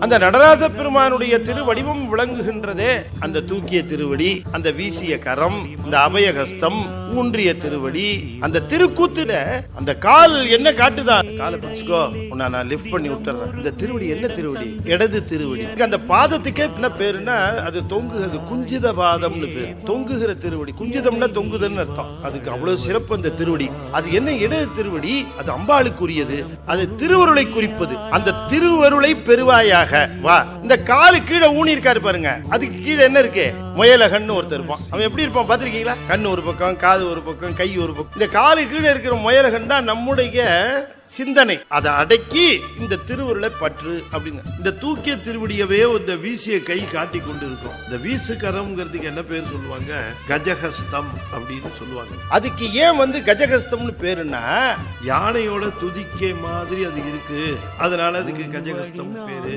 அந்த நடராஜ பெருமானுடைய திருவடிவம் விளங்குகின்றதே அந்த தூக்கிய திருவடி, அந்த வீசிய கரம், இந்த அபயகஸ்தம், ஊன்றிய திருவடி, அந்த திருக்கூத்துல அந்த கால் என்ன காட்டுதான், காலை பிடிச்சுக்கோ உன்னை நான் லிஃப்ட் பண்ணி விட்டுறேன். இந்த திருவடி என்ன திருவடி? இடது திருவடி. அந்த பாதத்துக்கே என்ன பேருன்னா அது தொங்குகிறது, குஞ்சித பாதம்னு பேரு. தொங்குகிற திருவடி, குஞ்சிதம்னா தொங்குதல்னு அர்த்தம். அதுக்கு அவ்வளவு சிறப்பு அந்த திருவடி. அது என்ன இடது திருவடி? அது அம்பாளுக்குரியது, அது திருவருளை குறிப்பது. அந்த திருவருளை பெறுவாயாக வா. இந்த காலு கீழே ஊனி இருக்காரு பாருங்க, அதுக்கு கீழே என்ன இருக்கு? முயலகன்னு ஒருத்தர் இருப்பான். அவன் எப்படி இருப்பான் பாத்திருக்கீங்களா? கண்ணு ஒரு பக்கம், காது ஒரு பக்கம், கை ஒரு பக்கம். இந்த காலு கீழே இருக்கிற முயலகன் தான் நம்முடைய சிந்தனை. அதை அடக்கி இந்த திருவருளை பற்று அப்படின்னு. இந்த தூக்கிய திருவடியவே இந்த வீசிய கை காட்டி கொண்டு இருக்கும். இந்த வீசு கரம்ங்கிறதுக்கு என்ன பேர் சொல்லுவாங்க? கஜகஸ்தம் அப்படின்னு சொல்லுவாங்க. அதுக்கு ஏன் கஜகஸ்தம்னு பேருன்னா யானையோட துதிக்கை மாதிரி அது இருக்கு, அதனால அதுக்கு கஜகஸ்தம் பேரு.